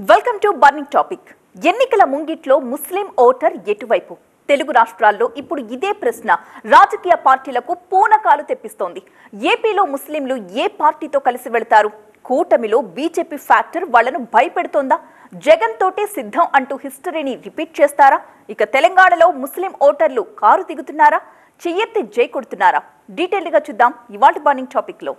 Welcome to burning topic. ఎన్నికల ముంగిట్లో ముస్లిం voter ఎటువైపు? తెలుగు రాష్ట్రాల్లో ఇప్పుడు ఇదే ప్రశ్న రాజకీయ పార్టీలకు పూనకాలు తెప్పిస్తోంది. ఏపీలో ముస్లింలు ఏ పార్టీతో కలిసి వెళ్తారు? కూటమిలో బీజేపీ ఫ్యాక్టర్ వాళ్లను భయపెడుతోందా? జగన్ తోటే సిద్ధం అంటూ హిస్టరీని రిపీట్ చేస్తారా? ఇక తెలంగాణలో ముస్లిం ఓటర్లు కారు దిగుతున్నారా? చెయ్యెత్తి జై కొడుతున్నారా? డీటెయిల్గా చూద్దాం ఇవాల్టి బర్నింగ్ టాపిక్ లో.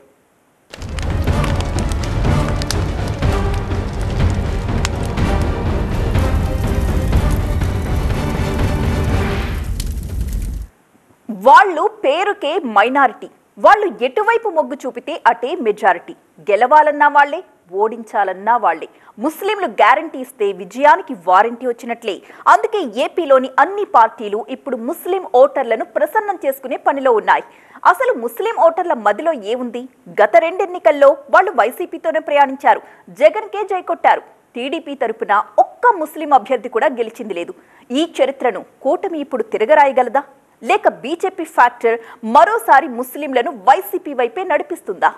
వాళ్ళు పేరుకే మైనారిటీ. వాళ్ళు ఎటువైపు మొగ్గు చూపితే అటే మెజారిటీ. గెలవాలన్నా వాళ్లే, ఓడించాలన్నా వాళ్లే. ముస్లింలు గ్యారంటీ ఇస్తే విజయానికి వారంటీ వచ్చినట్లే. అందుకే ఏపీలోని అన్ని పార్టీలు ఇప్పుడు ముస్లిం ఓటర్లను ప్రసన్నం చేసుకునే పనిలో ఉన్నాయి. అసలు ముస్లిం ఓటర్ల మదిలో ఏముంది? గత 2 ఎన్నికల్లో వాళ్ళు వైసీపీతోనే ప్రయాణించారు, జగన్కే జై కొట్టారు. టీడీపీ తరపున ఒక్క ముస్లిం అభ్యర్థి కూడా గెలిచింది లేదు. ఈ చరిత్రను కూటమి ఇప్పుడు తిరగరాయగలదా? లేక బీజేపీ ఫ్యాక్టర్ మరోసారి ముస్లింలను వైసీపీ వైపే నడిపిస్తుందా?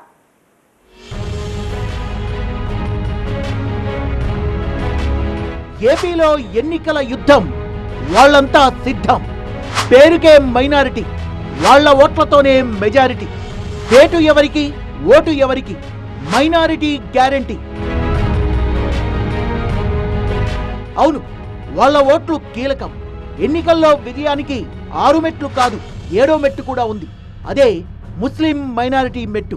ఏపీలో ఎన్నికల యుద్ధం, వాళ్ళంతా సిద్ధం. పేరుకే మైనారిటీ, వాళ్ళ ఓట్లతోనే మెజారిటీ. పేటు ఎవరికి, ఓటు ఎవరికి? Minority guarantee. అవును, వాళ్ళ ఓట్లు కీలకం. ఎన్నికల్లో విజయానికి 6 మెట్లు కాదు, 7వ మెట్టు కూడా ఉంది. అదే ముస్లిం మైనారిటీ మెట్టు.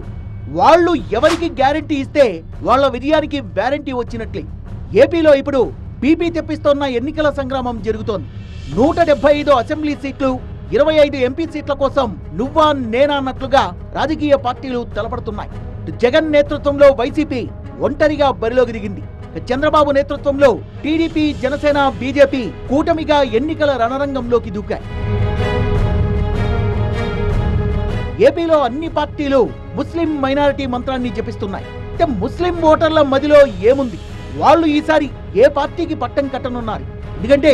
వాళ్ళు ఎవరికి గ్యారంటీ ఇస్తే వాళ్ళ విజయానికి వ్యారంటీ వచ్చినట్లే. ఏపీలో ఇప్పుడు బీపీ తెప్పిస్తోన్న ఎన్నికల సంగ్రామం జరుగుతోంది. 175 అసెంబ్లీ సీట్లు, 25 ఎంపీ సీట్ల కోసం నువ్వా నేనా అన్నట్లుగా రాజకీయ పార్టీలు తలపడుతున్నాయి. జగన్ నేతృత్వంలో వైసీపీ ఒంటరిగా బరిలోకి దిగింది. చంద్రబాబు నేతృత్వంలో టీడీపీ, జనసేన, బీజేపీ కూటమిగా ఎన్నికల రణరంగంలోకి దూకాయి. ఏపీలో అన్ని పార్టీలు ముస్లిం మైనారిటీ మంత్రాన్ని జపిస్తున్నాయి. ముస్లిం ఓటర్ల మదిలో ఏముంది? వాళ్ళు ఈసారి ఏ పార్టీకి పట్టం కట్టనున్నారు? ఎందుకంటే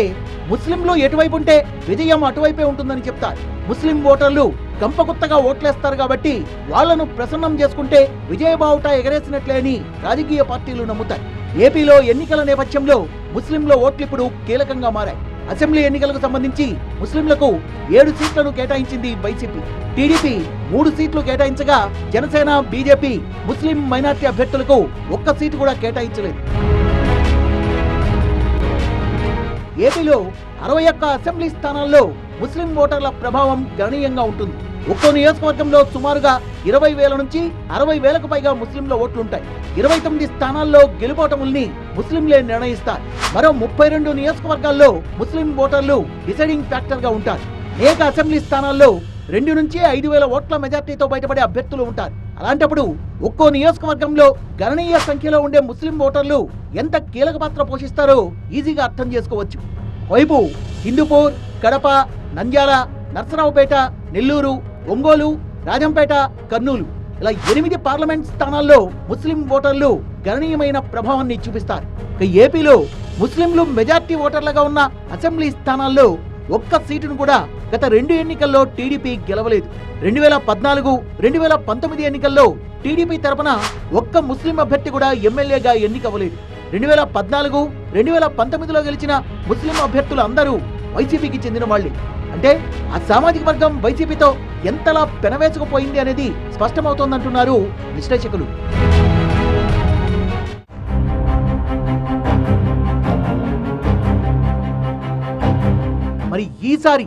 ముస్లింలు ఎటువైపు ఉంటే విజయం అటువైపే ఉంటుందని చెప్తారు. ముస్లిం ఓటర్లు గంపగుత్తగా ఓట్లేస్తారు కాబట్టి వాళ్లను ప్రసన్నం చేసుకుంటే విజయబావుట ఎగరేసినట్లే అని రాజకీయ పార్టీలు నమ్ముతాయి. ఏపీలో ఎన్నికల నేపథ్యంలో ముస్లింల ఓట్లు ఇప్పుడు కీలకంగా మారాయి. అసెంబ్లీ ఎన్నికలకు సంబంధించి ముస్లింలకు 7 సీట్లను కేటాయించింది వైసీపీ. టీడీపీ 3 సీట్లు కేటాయించగా జనసేన, బీజేపీ ముస్లిం మైనారిటీ అభ్యర్థులకు 1 సీటు కూడా కేటాయించలేదు. ఏపీలో 61 అసెంబ్లీ స్థానాల్లో ముస్లిం ఓటర్ల ప్రభావం గణనీయంగా ఉంటుంది. ఒక్కో నియోజకవర్గంలో సుమారుగా 20,000 నుంచి 60,000కు పైగా ముస్లింల ఓట్లుంటాయి. 29 స్థానాల్లో గెలుపోటముల్ని ముస్లింలే నిర్ణయిస్తారు. మరో 32 నియోజకవర్గాల్లో ముస్లిం ఓటర్లు డిసైడింగ్ ఫ్యాక్టర్ గా ఉంటారు. అనేక అసెంబ్లీ స్థానాల్లో 2 నుంచి 5,000 ఓట్ల మెజార్టీతో బయటపడే అభ్యర్థులు ఉంటారు. అలాంటప్పుడు ఒక్కో నియోజకవర్గంలో గణనీయ సంఖ్యలో ఉండే ముస్లిం ఓటర్లు ఎంత కీలక పాత్ర పోషిస్తారో ఈజీగా అర్థం చేసుకోవచ్చు. వైపు హిందూపూర్, కడప, నంద్యాల, నర్సరావుపేట, నెల్లూరు, ఒంగోలు, రాజంపేట, కర్నూలు ఇలా 8 పార్లమెంట్ స్థానాల్లో ముస్లిం ఓటర్లు గణనీయమైన ప్రభావాన్ని చూపిస్తారు. ఏపీలో ముస్లింలు మెజార్టీ ఓటర్లుగా ఉన్న అసెంబ్లీ స్థానాల్లో 1 సీటును కూడా గత 2 ఎన్నికల్లో టీడీపీ గెలవలేదు. 2014, 2019 ఎన్నికల్లో టీడీపీ తరపున 1 ముస్లిం అభ్యర్థి కూడా ఎమ్మెల్యేగా ఎన్నికవ్వలేదు. 2014, 2019లో గెలిచిన ముస్లిం అభ్యర్థులు అందరూ వైసీపీకి చెందిన వాళ్లే. అంటే ఆ సామాజిక వర్గం వైసీపీతో ఎంతలా పెనవేసుకుపోయింది అనేది స్పష్టమవుతోందంటున్నారు విశ్లేషకులు. మరి ఈసారి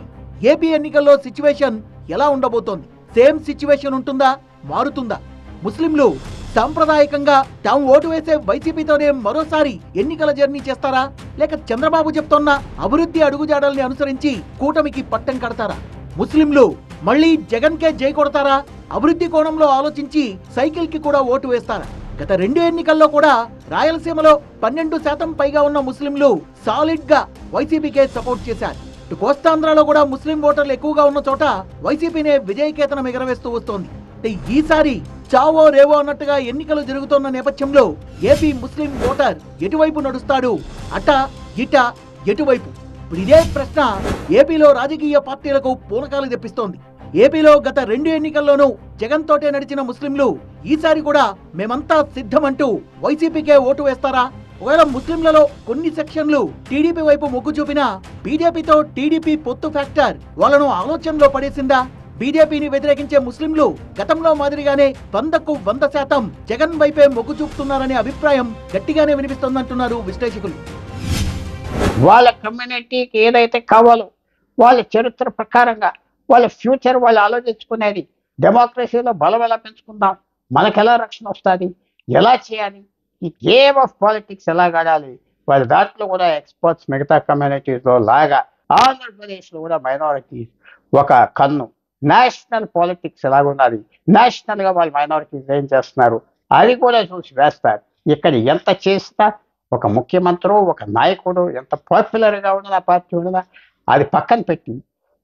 ఏపీ ఎన్నికల్లో సిచ్యువేషన్ ఎలా ఉండబోతోంది? సేమ్ సిచ్యువేషన్ ఉంటుందా, మారుతుందా? ముస్లింలు సాంప్రదాయకంగా తాము ఓటు వేసే వైసీపీతోనే మరోసారి ఎన్నికల జర్నీ చేస్తారా? లేక చంద్రబాబు చెప్తోన్న అభివృద్ధి అడుగుజాడల్ని అనుసరించి కూటమికి పట్టం కడతారా? ముస్లింలు మళ్లీ జగన్కే జై కొడతారా? అభివృద్ధి కోణంలో ఆలోచించి సైకిల్ కి కూడా ఓటు వేస్తారా? గత 2 ఎన్నికల్లో కూడా రాయలసీమలో 12% పైగా ఉన్న ముస్లింలు సాలిడ్ గా వైసీపీకే సపోర్ట్ చేశారు. కోస్తాంధ్రలో కూడా ముస్లిం ఓటర్లు ఎక్కువగా ఉన్న చోట వైసీపీనే విజయకేతనం ఎగరవేస్తూ వస్తోంది. ఈసారి చావో రేవో అన్నట్టుగా ఎన్నికలు జరుగుతున్న నేపథ్యంలో ఏపీ ముస్లిం ఓటర్ ఎటువైపు నడుస్తాడు? అట ఇట ఎటువైపు? ఇప్పుడు ఇదే ప్రశ్న ఏపీలో రాజకీయ పార్టీలకు పూనకాలు తెప్పిస్తోంది. ఏపీలో గత 2 ఎన్నికల్లోనూ జగన్ తోటే నడిచిన ముస్లింలు ఈసారి కూడా మేమంతా సిద్ధమంటూ వైసీపీకే ఓటు వేస్తారా? ఒకవేళ ముస్లింలలో కొన్ని సెక్షన్లు టీడీపీ వైపు మొగ్గు చూపినా బీజేపీతో టీడీపీ పొత్తు ఫ్యాక్టర్ వాళ్ళను ఆలోచనలో పడేసిందా? బీజేపీని వ్యతిరేకించే ముస్లింలు గతంలో మాదిరిగానే 100కు 100% జగన్ వైపే మొగ్గు చూపుతున్నారనే అభిప్రాయం గట్టిగానే వినిపిస్తోందంటున్నారు విశ్లేషకులు. వాళ్ళ కమ్యూనిటీకి ఏదైతే కావాలో వాళ్ళ చరిత్ర ప్రకారంగా వాళ్ళ ఫ్యూచర్ వాళ్ళు ఆలోచించుకునేది, డెమోక్రసీలో బలం ఎలా పెంచుకుందాం, మనకు ఎలా రక్షణ వస్తుంది, ఎలా చేయాలి, ఈ గేమ్ ఆఫ్ పాలిటిక్స్ ఎలా ఆడాలి, వాళ్ళ దాంట్లో కూడా ఎక్స్పర్ట్స్ మిగతా కమ్యూనిటీస్లో లాగా ఆంధ్రప్రదేశ్లో కూడా మైనారిటీస్ ఒక కన్ను, నేషనల్ పాలిటిక్స్ ఎలాగున్నది, నేషనల్గా వాళ్ళు మైనారిటీస్ ఏం చేస్తున్నారు అది కూడా చూసి వేస్తారు. ఇక్కడ ఎంత చేసినా ఒక ముఖ్యమంత్రి ఒక నాయకుడు ఎంత పాపులర్గా ఉన్నదా పార్టీ ఉన్నదా అది పక్కన పెట్టి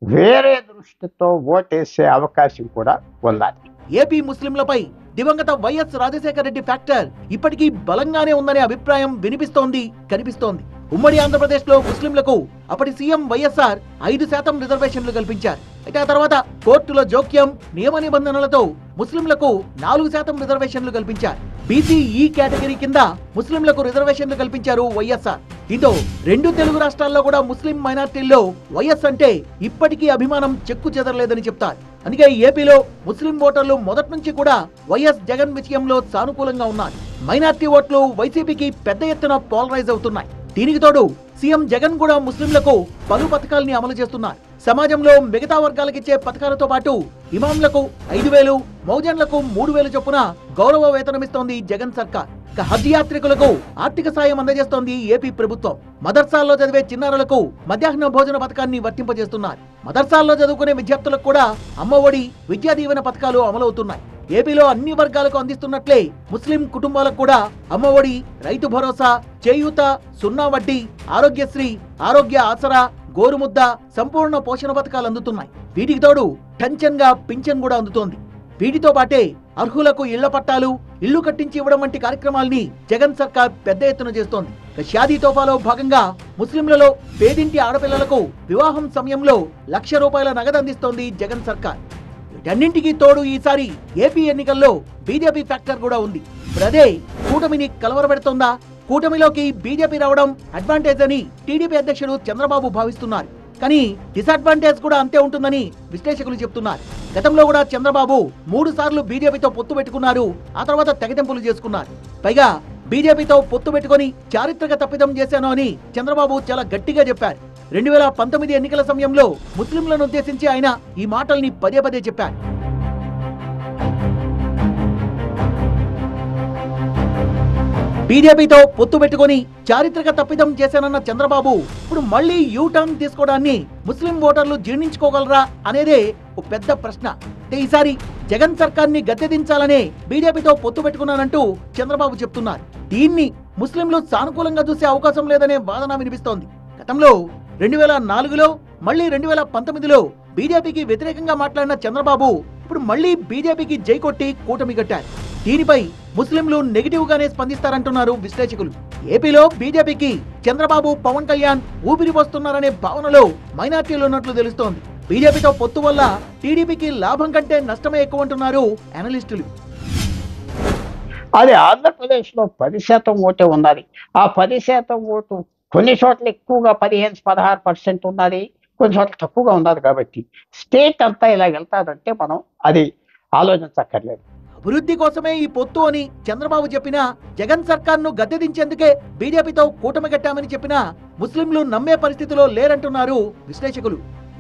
వేరే దృష్టితో ఓటేసే అవకాశం కూడా ఉండాలి. ఏపీ ముస్లింలపై దివంగత వైఎస్ రాజశేఖర రెడ్డి ఫ్యాక్టర్ ఇప్పటికీ బలంగానే ఉందనే అభిప్రాయం వినిపిస్తోంది, కనిపిస్తోంది. ఉమ్మడి ఆంధ్రప్రదేశ్ లో ముస్లింలకు అప్పటి సీఎం వైఎస్ఆర్ 5% రిజర్వేషన్లు కల్పించారు. అయితే ఆ తర్వాత కోర్టుల జోక్యం, నియమ నిబంధనలతో ముస్లింలకు 4% రిజర్వేషన్లు కల్పించారు. బీసీఈ కేటగిరీ కింద ముస్లింలకు రిజర్వేషన్లు కల్పించారు వైఎస్ఆర్. దీంతో 2 తెలుగు రాష్ట్రాల్లో కూడా ముస్లిం మైనార్టీల్లో వైఎస్ అంటే ఇప్పటికీ అభిమానం చెక్కు చెదరలేదని చెప్తారు. అందుకే ఏపీలో ముస్లిం ఓటర్లు మొదటి నుంచి కూడా వైఎస్ జగన్ విషయంలో సానుకూలంగా ఉన్నారు. మైనార్టీ ఓట్లు వైసీపీకి పెద్ద ఎత్తున పోలరైజ్ అవుతున్నాయి. దీనికి తోడు సీఎం జగన్ కూడా ముస్లింలకు పలు పథకాల్ని అమలు చేస్తున్నారు. సమాజంలో మిగతా వర్గాలకిచ్చే పథకాలతో పాటు ఇమాంలకు 5,000, మౌజన్లకు 3,000 చొప్పున గౌరవ వేతనమిస్తోంది జగన్ సర్కార్. హజ్ యాత్రికులకు ఆర్థిక సాయం అందజేస్తోంది ఏపీ ప్రభుత్వం. మదర్సాల్లో చదివే చిన్నారులకు మధ్యాహ్న భోజన పథకాన్ని వర్తింపజేస్తున్నారు. మదర్సాల్లో చదువుకునే విద్యార్థులకు కూడా అమ్మఒడి, విద్యా దీవెన పథకాలు అమలవుతున్నాయి. ఏపీలో అన్ని వర్గాలకు అందిస్తున్నట్లే ముస్లిం కుటుంబాలకు కూడా అమ్మఒడి, రైతు భరోసా, చేయూత, 0 వడ్డీ, ఆరోగ్యశ్రీ, ఆరోగ్య ఆసరా, గోరుముద్ద, సంపూర్ణ పోషణ పథకాలు అందుతున్నాయి. వీటికి తోడు టెన్షన్ గా పింఛన్ కూడా అందుతోంది. వీటితో పాటే అర్హులకు ఇళ్ల పట్టాలు, ఇళ్లు కట్టించి ఇవ్వడం వంటి కార్యక్రమాల్ని జగన్ సర్కార్ పెద్ద ఎత్తున చేస్తోంది. షాదీ తోఫాలో భాగంగా ముస్లింలలో పేదింటి ఆడపిల్లలకు వివాహం సమయంలో ₹1,00,000 నగదు అందిస్తోంది జగన్ సర్కార్. వీటన్నింటికి తోడు ఈసారి ఏపీ ఎన్నికల్లో బీజేపీ ఫ్యాక్టర్ కూడా ఉంది. అదే కూటమిని కలవరపెడుతోందా? కూటమిలోకి బీజేపీ రావడం అడ్వాంటేజ్ అని టీడీపీ అధ్యక్షుడు చంద్రబాబు భావిస్తున్నారు. కానీ డిసడ్వాంటేజ్ కూడా అంతే ఉంటుందని విశ్లేషకులు చెప్తున్నారు. గతంలో కూడా చంద్రబాబు 3 సార్లు బీజేపీతో పొత్తు పెట్టుకున్నారు. ఆ తర్వాత తెగదెంపులు చేసుకున్నారు. పైగా బీజేపీతో పొత్తు పెట్టుకుని చారిత్రక తప్పిదం చేశాను అని చంద్రబాబు చాలా గట్టిగా చెప్పారు. 2019 ఎన్నికల సమయంలో ముస్లింలను ఉద్దేశించి ఆయన ఈ మాటల్ని పదే పదే చెప్పారు. బీజేపీతో పొత్తు పెట్టుకుని చారిత్రక తప్పిదం చేశానన్న చంద్రబాబు ఇప్పుడు మళ్లీ యూటర్న్ తీసుకోవడాన్ని ముస్లిం ఓటర్లు జీర్ణించుకోగలరా అనేదే ఒక పెద్ద ప్రశ్న. ఈసారి జగన్ సర్కార్ని గద్దెదించాలనే బీజేపీతో పొత్తు పెట్టుకున్నానంటూ చంద్రబాబు చెప్తున్నారు. దీన్ని ముస్లింలు సానుకూలంగా చూసే అవకాశం లేదనే వాదన వినిపిస్తోంది. గతంలో 2004లో మళ్లీ 2019లో బీజేపీకి వ్యతిరేకంగా మాట్లాడిన చంద్రబాబు ఇప్పుడు మళ్లీ బీజేపీకి జై కొట్టి కూటమి కట్టారు. దీనిపై ముస్లింలు నెగిటివ్ గానే స్పందిస్తారంటున్నారు విశ్లేషకులు. ఏపీలో బీజేపీకి చంద్రబాబు, పవన్ కళ్యాణ్ ఊపిరి పోస్తున్నారనే భావనలో మైనార్టీలు ఉన్నట్లు తెలుస్తోంది. బీజేపీతో పొత్తు వల్ల టీడీపీకి లాభం కంటే నష్టమే ఎక్కువ అంటున్నారు అనలిస్టులు. అది ఆంధ్రప్రదేశ్లో 10% ఓటే ఉన్నది. ఆ 10% ఓటు కొన్ని చోట్ల ఎక్కువగా 15-16% ఉన్నది, కొన్ని చోట్ల తక్కువగా ఉన్నది. కాబట్టి స్టేట్ అంతా ఇలా వెళ్తాదంటే మనం అది ఆలోచించక్కర్లేదు. అభివృద్ధి కోసమే ఈ పొత్తు అని చంద్రబాబు చెప్పినా, జగన్ సర్కార్ను గద్దెదించేందుకే బీజేపీతో కూటమి కట్టామని చెప్పినా ముస్లింలు నమ్మే పరిస్థితిలో లేరంటున్నారు విశ్లేషకులు.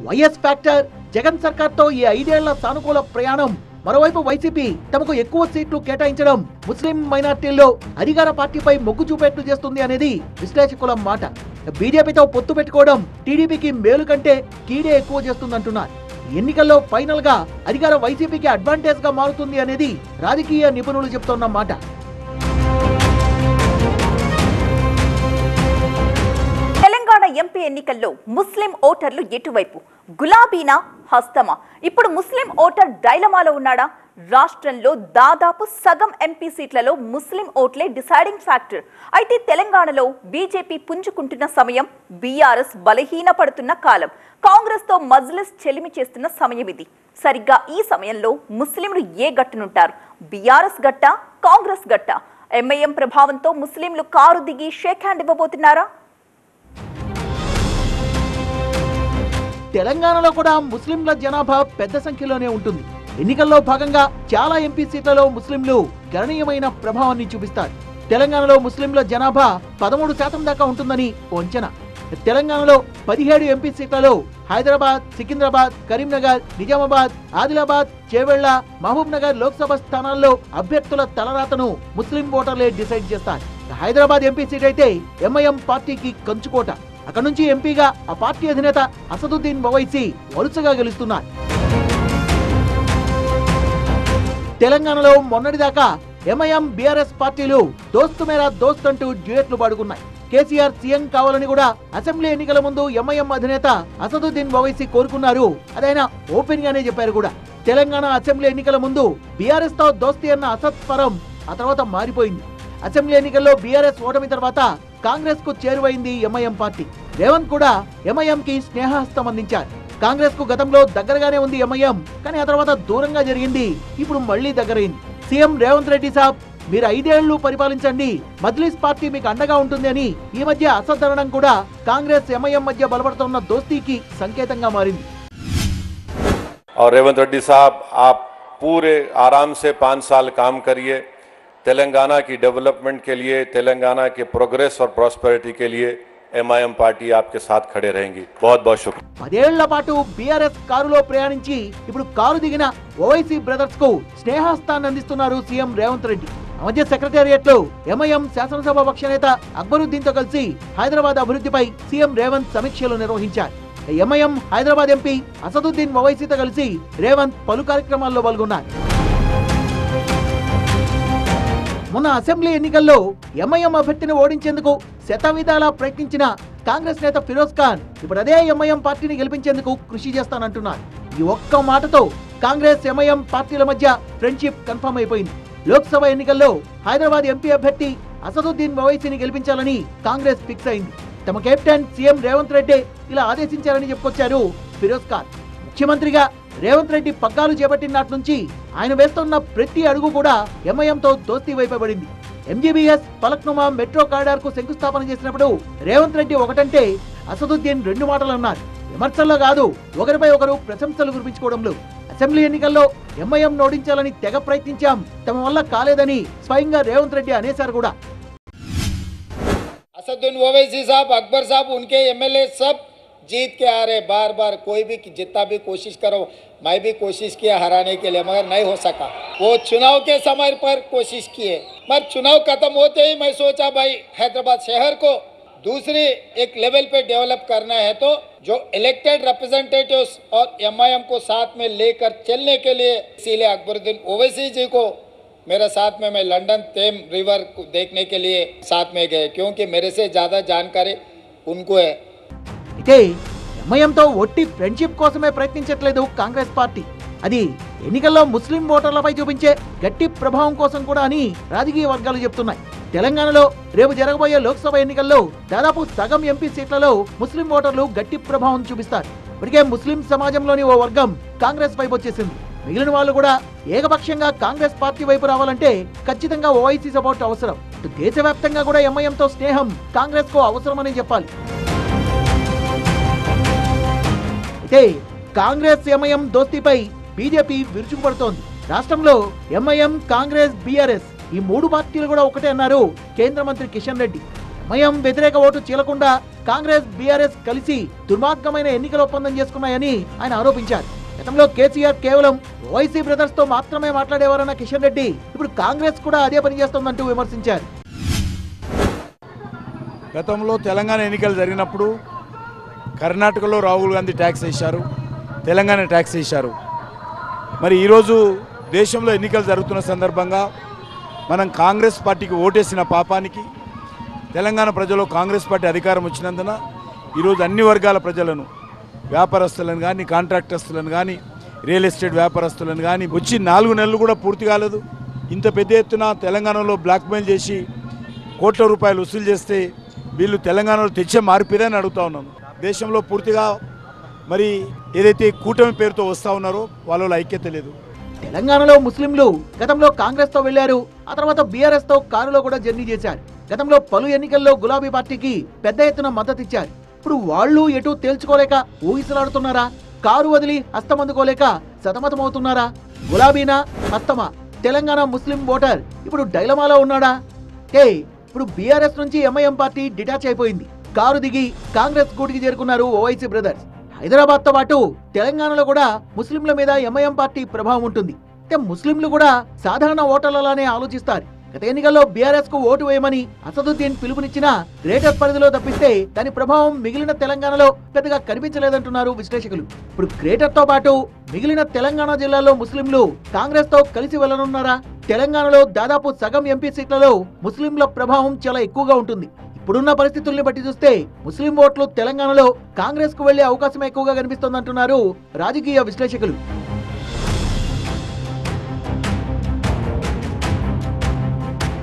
వైఎస్ ఫ్యాక్టర్, జగన్ సర్కార్తో ఈ 5 ఏళ్ల సానుకూల ప్రయాణం, మరోవైపు వైసీపీ తమకు ఎక్కువ సీట్లు కేటాయించడం ముస్లిం మైనార్టీల్లో అధికార పార్టీపై మొగ్గు చూపేట్లు చేస్తుంది అనేది విశ్లేషకుల మాట. బీజేపీతో పొత్తు పెట్టుకోవడం టీడీపీకి మేలు కంటే కీడే ఎక్కువ చేస్తుందంటున్నారు. ఎన్నికల్లో ఫైనల్ గా అధికార వైసీపీకి అడ్వాంటేజ్ గా మారుతుంది అనేది రాజకీయ నిపుణులు చెప్తున్న మాట. తెలంగాణ ఎంపీ ఎన్నికల్లో ముస్లిం ఓటర్లు ఎటువైపు? గులాబీనా, హస్తమా? ఇప్పుడు ముస్లిం ఓటర్ డైలమాలో ఉన్నాడా? రాష్ట్రంలో దాదాపు సగం ఎంపీ సీట్లలో ముస్లిం ఓట్లే డిసైడింగ్ ఫ్యాక్టర్. అయితే తెలంగాణలో బీజేపీ పుంజుకుంటున్న సమయం, బీఆర్ఎస్ బలహీన పడుతున్న కాలం, కాంగ్రెస్ తో మజ్లిస్ చెలిమి చేస్తున్న సమయం ఇది. సరిగ్గా ఈ సమయంలో ముస్లింలు ఏ గట్టునుంటారు? బీఆర్ఎస్ గట్ట, కాంగ్రెస్ గట్ట? ఎంఐఎం ప్రభావంతో ముస్లింలు కారు దిగి షేక్ హ్యాండ్ ఇవ్వబోతున్నారా? తెలంగాణలో కూడా ముస్లింల జనాభా పెద్ద సంఖ్యలోనే ఉంటుంది. ఎన్నికల్లో భాగంగా చాలా ఎంపీ సీట్లలో ముస్లింలు గణనీయమైన ప్రభావాన్ని చూపిస్తారు. తెలంగాణలో ముస్లింల జనాభా 13% దాకా ఉంటుందని ఓ అంచనా. తెలంగాణలో 17 ఎంపీ సీట్లలో హైదరాబాద్, సికింద్రాబాద్, కరీంనగర్, నిజామాబాద్, ఆదిలాబాద్, చేవెళ్ల, మహబూబ్ నగర్ లోక్సభ స్థానాల్లో అభ్యర్థుల తలరాతను ముస్లిం ఓటర్లే డిసైడ్ చేస్తారు. హైదరాబాద్ ఎంపీ సీట్ అయితే ఎంఐఎం పార్టీకి కంచుకోట. అక్కడ నుంచి ఎంపీగా ఆ పార్టీ అధినేత అసదుద్దీన్ ఓవైసీ వరుసగా గెలుస్తున్నారు. తెలంగాణలో మొన్నటిదాకా ఎంఐఎం, బీఆర్ఎస్ పార్టీలు దోస్తు మేరా దోస్త్ అంటూ డ్యూయెట్లు పాడుకున్నాయి. కేసీఆర్ సీఎం కావాలని కూడా అసెంబ్లీ ఎన్నికల ముందు ఎంఐఎం అధినేత అసదుద్దీన్ ఓవైసీ కోరుకున్నారు. అదైనా ఓపెన్ గానే చెప్పారు కూడా. తెలంగాణ అసెంబ్లీ ఎన్నికల ముందు బీఆర్ఎస్ తో దోస్తీ అన్న అసద్ స్వరం ఆ తర్వాత మారిపోయింది. అసెంబ్లీ ఎన్నికల్లో బీఆర్ఎస్ ఓటమి తర్వాత కాంగ్రెస్ కు చేరువైంది ఎంఐఎం పార్టీ. రేవంత్ కూడా ఎంఐఎం కి స్నేహహస్తం అందించారు. కాంగ్రెస్ కు గతంలో దగ్గరగానే ఉంది ఎంఐఎం, కానీ ఆ తర్వాత దూరంగా జరిగింది. ఇప్పుడు మళ్లీ దగ్గరైంది. సీఎం రేవంత్ రెడ్డి సాబ్, మీరు 5 ఏళ్లు పరిపాలించండి, మజ్లిస్ పార్టీ మీకు అండగా ఉంటుంది అని ఈ మధ్య అసద్ అనడం కూడా కాంగ్రెస్ ఎంఐఎం మధ్య బలపడుతున్న దోస్తీకి సంకేతంగా మారింది. और रेवंत रेड्डी साहब, आप पूरे आराम से 5 साल काम करिए. तेलंगाना की डेवलपमेंट के लिए, तेलंगाना के प्रोग्रेस और प्रॉस्पेरिटी के लिए ఎంఐఎం పార్టీ आपके साथ खड़े रहेंगी. बहुत बहुत शुक्रिया. 10 ఏళ్ల పాటు బీఆర్ఎస్ కారులో ప్రయాణించి ఇప్పుడు కారు దిగిన ఓవైసీ బ్రదర్స్ కు స్నేహస్థాన్ని అందిస్తున్నారు సీఎం రేవంత్ రెడ్డి. ఆ మధ్య సెక్రటేరియట్ లో ఎంఐఎం శాసనసభ పక్ష నేత అక్బరుద్దీన్ తో కలిసి హైదరాబాద్ అభివృద్ధిపై సీఎం రేవంత్ సమీక్షలు నిర్వహించారు. ఎంఐఎం హైదరాబాద్ ఎంపీ అసదుద్దీన్ ఓవైసీతో కలిసి రేవంత్ పలు కార్యక్రమాల్లో పాల్గొన్నారు. మొన్న అసెంబ్లీ ఎన్నికల్లో ఎంఐఎం అభ్యర్థిని ఓడించేందుకు శతవిధాలా ప్రయత్నించిన కాంగ్రెస్ నేత ఫిరోజ్ ఖాన్ ఇప్పుడు అదే ఎంఐఎం పార్టీని గెలిపించేందుకు కృషి చేస్తానంటున్నారు. ఈ ఒక్క మాటతో కాంగ్రెస్ ఎంఐఎం పార్టీల మధ్య ఫ్రెండ్షిప్ కన్ఫర్మ్ అయిపోయింది. లోక్సభ ఎన్నికల్లో హైదరాబాద్ ఎంపీ అభ్యర్థి అసదుద్దీన్ ఓవైసీని గెలిపించాలని కాంగ్రెస్ ఫిక్స్ అయింది. తమ కెప్టెన్ సీఎం రేవంత్ రెడ్డి ఇలా ఆదేశించారని చెప్పుకొచ్చారు ఫిరోజ్ ఖాన్. ముఖ్యమంత్రిగా రేవంత్ రెడ్డి పగ్గాలు చేపట్టిన నాటి నుంచి ఆయన వేస్తున్న ప్రతి అడుగు కూడా ఎంఐఎంతో దోస్తీ వైపబడింది. ఎంజీబీఎస్, ఫలక్నుమా మెట్రో కారిడార్ కు శంకుస్థాపన చేసినప్పుడు రేవంత్ రెడ్డి ఒకటంటే అసదుద్దీన్ 2 మాటలు అన్నారు. విమర్శల్లో కాదు, ఒకరిపై ఒకరు ప్రశంసలు కురిపించుకోవడంలో. అసెంబ్లీ ఎన్నికల్లో ఎంఐఎం ఓడించాలని తెగ ప్రయత్నించాం, తమ వల్ల కాలేదని స్వయంగా రేవంత్ రెడ్డి అనేశారు కూడా. असदुद्दीन ओवैसी साहब, अकबर साहब, उनके एमएलए सब जीत के आ रहे. बार बार कोई भी जितना भी कोशिश करो, मैं भी कोशिश किया हराने के लिए, मगर नहीं हो सका. वो चुनाव के समय पर कोशिश किए, मगर चुनाव खत्म होते ही मैं सोचा भाई हैदराबाद शहर को दूसरी एक लेवल पे डेवलप करना है, तो जो इलेक्टेड रिप्रेजेंटेटिव्स और एमआईएम को साथ में लेकर चलने के लिए, इसीलिए अकबरुद्दीन ओवैसी जी को मेरे साथ में, मैं लंदन टेम रिवर को देखने के लिए साथ में गए, क्योंकि मेरे से ज़्यादा जानकारी उनको है. అయితే ఎంఐఎంతో ఒట్టి ఫ్రెండ్షిప్ కోసమే ప్రయత్నించట్లేదు కాంగ్రెస్ పార్టీ. అది ఎన్నికల్లో ముస్లిం ఓటర్లపై చూపించే గట్టి ప్రభావం కోసం కూడా అని రాజకీయ వర్గాలు చెప్తున్నాయి. తెలంగాణలో రేపు జరగబోయే లోక్సభ ఎన్నికల్లో దాదాపు సగం ఎంపీ సీట్లలో ముస్లిం ఓటర్లు గట్టి ప్రభావం చూపిస్తారు. ఇప్పటికే ముస్లిం సమాజంలోని ఓ వర్గం కాంగ్రెస్ వైపు వచ్చేసింది. మిగిలిన వాళ్ళు కూడా ఏకపక్షంగా కాంగ్రెస్ పార్టీ వైపు రావాలంటే ఖచ్చితంగా ఓవైసీ సపోర్ట్ అవసరం. దేశవ్యాప్తంగా కూడా ఎంఐఎంతో స్నేహం కాంగ్రెస్ కు అవసరమని చెప్పాలి. అయితే కాంగ్రెస్ ఎంఐఎం దోస్తీపై బీజేపీ విరుచుకుపడుతోంది. రాష్ట్రంలో ఎంఐఎం, కాంగ్రెస్, బీఆర్ఎస్ ఈ 3 పార్టీలు కూడా ఒకటే అన్నారు కేంద్ర మంత్రి కిషన్ రెడ్డి. ఎంఐఎం వ్యతిరేక ఓటు చీలకుండా కాంగ్రెస్, బీఆర్ఎస్ కలిసి దుర్మార్గమైన ఎన్నికల ఒప్పందం చేసుకున్నాయని ఆయన ఆరోపించారు. గతంలో కేసీఆర్ కేవలం ఓవైసీ బ్రదర్స్ తో మాత్రమే మాట్లాడేవారన్న కిషన్ రెడ్డి ఇప్పుడు కాంగ్రెస్ కూడా అదే పని చేస్తోందంటూ విమర్శించారు. గతంలో తెలంగాణ ఎన్నికలు జరిగినప్పుడు కర్ణాటకలో రాహుల్ గాంధీ ట్యాక్స్ వేశారు, తెలంగాణ ట్యాక్స్ వేశారు. మరి ఈరోజు దేశంలో ఎన్నికలు జరుగుతున్న సందర్భంగా మనం కాంగ్రెస్ పార్టీకి ఓటేసిన పాపానికి తెలంగాణ ప్రజలు కాంగ్రెస్ పార్టీ అధికారం వచ్చినందున ఈరోజు అన్ని వర్గాల ప్రజలను, వ్యాపారస్తులను కానీ, కాంట్రాక్టర్స్తులను కానీ, రియల్ ఎస్టేట్ వ్యాపారస్తులను కానీ వచ్చి 4 నెలలు కూడా పూర్తి కాలేదు. ఇంత పెద్ద ఎత్తున తెలంగాణలో బ్లాక్మెయిల్ చేసి కోట్ల రూపాయలు వసూలు చేస్తే వీళ్ళు తెలంగాణలో తెచ్చే మార్పిదని అడుగుతా ఉన్నాను. దేశంలో పూర్తిగా మరి ఏదైతే కూటమి పేరుతో వస్తూ ఉన్నారో వాళ్ళలో ఐక్యత లేదు. తెలంగాణలో ముస్లింలు గతంలో కాంగ్రెస్ తో వెళ్లారు, ఆ తర్వాత బీఆర్ఎస్ తో కారులో కూడా జర్నీ చేశారు. గతంలో పలు ఎన్నికల్లో గులాబీ పార్టీకి పెద్ద ఎత్తున మద్దతు ఇచ్చారు. ఇప్పుడు వాళ్ళు ఎటు తేల్చుకోలేక ఊగిసలాడుతున్నారా? కారు వదిలి హస్తమందుకోలేక సతమతమవుతున్నారా? గులాబీనా హస్తమా? తెలంగాణ ముస్లిం ఓటర్ ఇప్పుడు డైలమాలో ఉన్నాడా? ఇప్పుడు బీఆర్ఎస్ నుంచి ఎంఐఎం పార్టీ డిటాచ్ అయిపోయింది. కారు దిగి కాంగ్రెస్ గూటికి చేరుకున్నారు ఓవైసీ బ్రదర్స్. హైదరాబాద్ తో పాటు తెలంగాణలో కూడా ముస్లింల మీద ఎంఐఎం పార్టీ ప్రభావం ఉంటుంది. ముస్లింలు కూడా సాధారణ ఓటర్లలానే ఆలోచిస్తారు. గత ఎన్నికల్లో బీఆర్ఎస్ కు ఓటు వేయమని అసదుద్దీన్ పిలుపునిచ్చినా గ్రేటర్ పరిధిలో తప్పిస్తే దాని ప్రభావం మిగిలిన తెలంగాణలో పెద్దగా కనిపించలేదంటున్నారు విశ్లేషకులు. ఇప్పుడు గ్రేటర్ తో పాటు మిగిలిన తెలంగాణ జిల్లాల్లో ముస్లింలు కాంగ్రెస్ తో కలిసి వెళ్లనున్నారా? తెలంగాణలో దాదాపు సగం ఎంపీ సీట్లలో ముస్లింల ప్రభావం చాలా ఎక్కువగా ఉంటుంది. ఇప్పుడున్న పరిస్థితుల్ని బట్టి చూస్తే ముస్లిం ఓట్లు తెలంగాణలో కాంగ్రెస్ కు వెళ్లే అవకాశం ఎక్కువగా కనిపిస్తోందంటున్నారు రాజకీయ విశ్లేషకులు.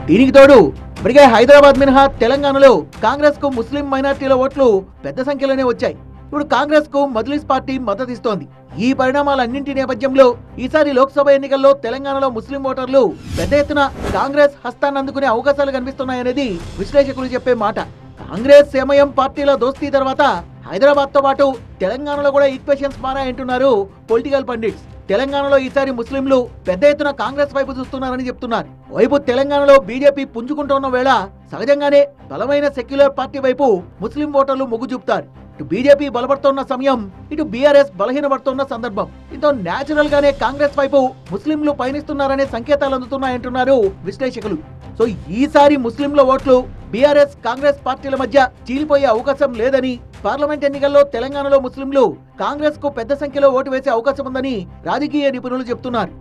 దీనికి తోడు ఇప్పటికే హైదరాబాద్ మినహా తెలంగాణలో కాంగ్రెస్ కు ముస్లిం మైనార్టీల ఓట్లు పెద్ద సంఖ్యలోనే వచ్చాయి. ఇప్పుడు కాంగ్రెస్ కు మజ్లిస్ పార్టీ మద్దతిస్తోంది. ఈ పరిణామాలన్నింటి నేపథ్యంలో ఈసారి లోక్సభ ఎన్నికల్లో తెలంగాణలో ముస్లిం ఓటర్లు పెద్ద ఎత్తున కాంగ్రెస్ హస్తాన్ని అందుకునే అవకాశాలు కనిపిస్తున్నాయనేది విశ్లేషకులు చెప్పే మాట. కాంగ్రెస్ ఎంఐఎం పార్టీల దోస్తీ తర్వాత హైదరాబాద్ తో పాటు తెలంగాణలో కూడా ఈక్వేషన్స్ మారాయంటున్నారు పొలిటికల్ పండిట్స్. తెలంగాణలో ఈసారి ముస్లింలు పెద్ద ఎత్తున కాంగ్రెస్ వైపు చూస్తున్నారని చెప్తున్నారు. వైపు తెలంగాణలో బీజేపీ పుంజుకుంటున్న వేళ సహజంగానే బలమైన సెక్యులర్ పార్టీ వైపు ముస్లిం ఓటర్లు మొగ్గు చూపుతారు. ఇటు బీజేపీ బలపడుతున్న సమయం, ఇటు బీఆర్ఎస్ బలహీనపడుతున్న సందర్భం. దీంతో నేచురల్ గానే కాంగ్రెస్ వైపు ముస్లింలు పయనిస్తున్నారనే సంకేతాలు అందుతున్నాయంటున్నారు విశ్లేషకులు. సో ఈసారి ముస్లింల ఓట్లు బీఆర్ఎస్ కాంగ్రెస్ పార్టీల మధ్య చీలిపోయే అవకాశం లేదని, పార్లమెంట్ ఎన్నికల్లో తెలంగాణలో ముస్లింలు కాంగ్రెస్ కు పెద్ద సంఖ్యలో ఓటు వేసే అవకాశం ఉందని రాజకీయ నిపుణులు చెప్తున్నారు.